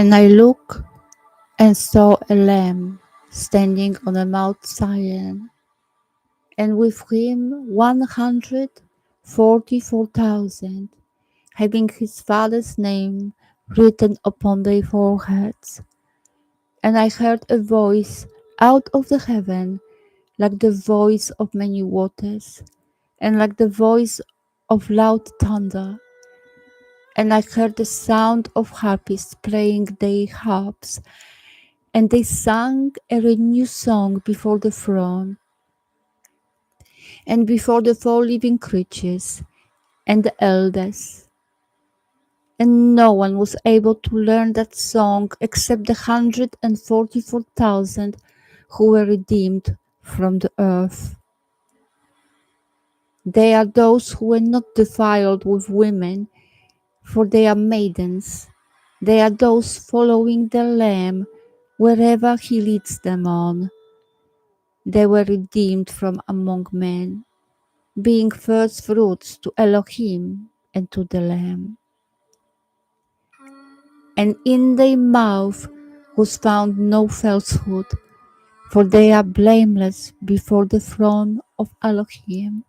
And I looked and saw a lamb standing on a Mount Zion, and with him 144,000, having his father's name written upon their foreheads. And I heard a voice out of the heaven, like the voice of many waters, and like the voice of loud thunder. And I heard the sound of harpists playing their harps, and they sang a new song before the throne, and before the four living creatures, and the elders. And no one was able to learn that song except the 144,000 who were redeemed from the earth. They are those who were not defiled with women, for they are maidens. They are those following the Lamb wherever he leads them on. They were redeemed from among men, being first fruits to Elohim and to the Lamb. And in their mouth was found no falsehood, for they are blameless before the throne of Elohim.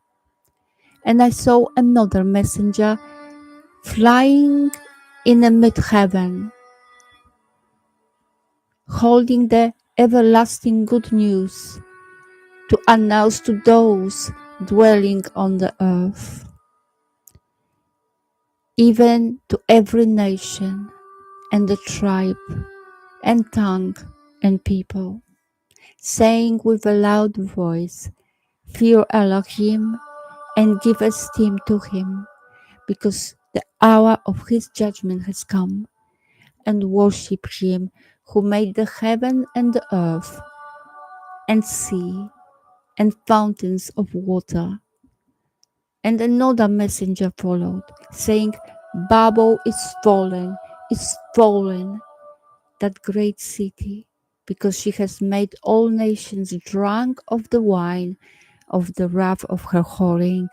And I saw another messenger flying in the mid-heaven, holding the everlasting good news to announce to those dwelling on the earth, even to every nation and the tribe and tongue and people, saying with a loud voice, "Fear Elohim and give esteem to him, because the hour of his judgment has come, and worship him who made the heaven and the earth and sea and fountains of water." And another messenger followed, saying, "Babel is fallen, that great city, because she has made all nations drunk of the wine of the wrath of her whoring."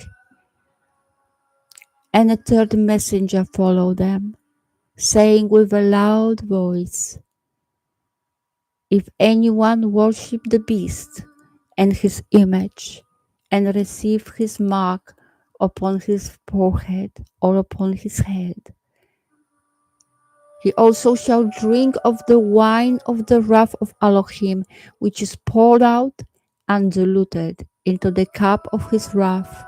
And a third messenger followed them, saying with a loud voice, "If anyone worship the beast and his image, and receive his mark upon his forehead or upon his head, he also shall drink of the wine of the wrath of Elohim, which is poured out undiluted into the cup of his wrath,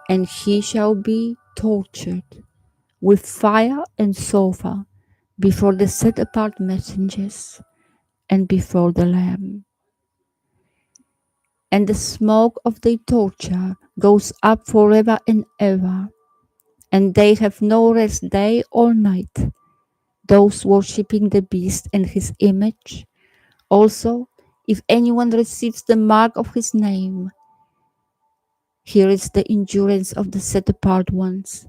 and he shall be tortured with fire and sulfur before the set apart messengers and before the Lamb. And the smoke of their torture goes up forever and ever, and they have no rest day or night, those worshipping the beast and his image. Also, if anyone receives the mark of his name, here is the endurance of the set apart ones.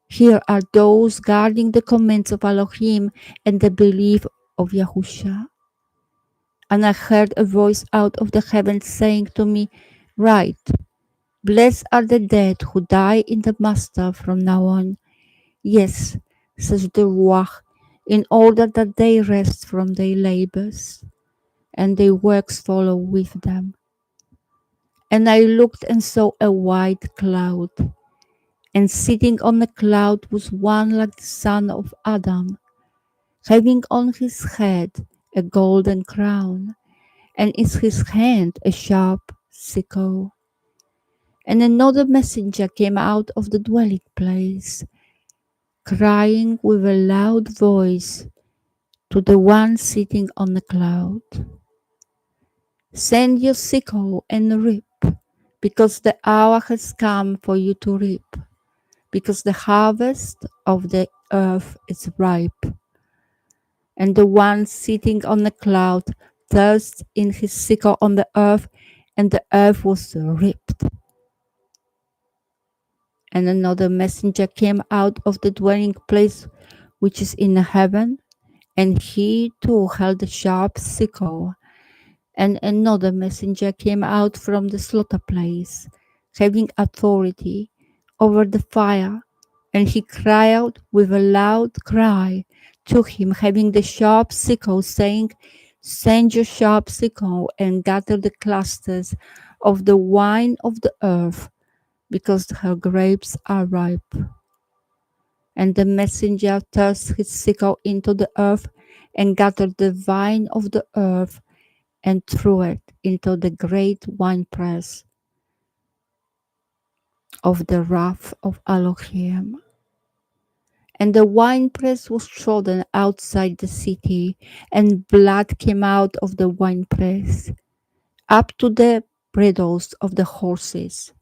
Here are those guarding the commands of Elohim and the belief of Yahusha. And I heard a voice out of the heavens saying to me, "Write, blessed are the dead who die in the Master from now on. Yes," says the Ruach, "in order that they rest from their labors, and their works follow with them." And I looked and saw a white cloud, and sitting on the cloud was one like the son of Adam, having on his head a golden crown, and in his hand a sharp sickle. And another messenger came out of the dwelling place, crying with a loud voice to the one sitting on the cloud, "Send your sickle and reap, because the hour has come for you to reap, because the harvest of the earth is ripe." And the one sitting on the cloud thrust in his sickle on the earth, and the earth was ripped. And another messenger came out of the dwelling place which is in heaven, and he too held a sharp sickle. And another messenger came out from the slaughter place, having authority over the fire, and he cried out with a loud cry to him, having the sharp sickle, saying, Send your sharp sickle and gather the clusters of the wine of the earth, because her grapes are ripe. And the messenger thrust his sickle into the earth and gathered the vine of the earth and threw it into the great winepress of the wrath of Elohim. And the winepress was trodden outside the city, and blood came out of the winepress up to the bridles of the horses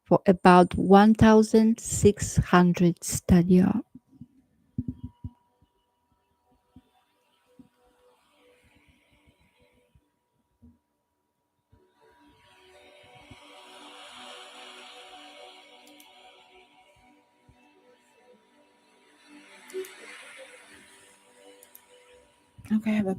for about 1,600 stadia. Okay, have a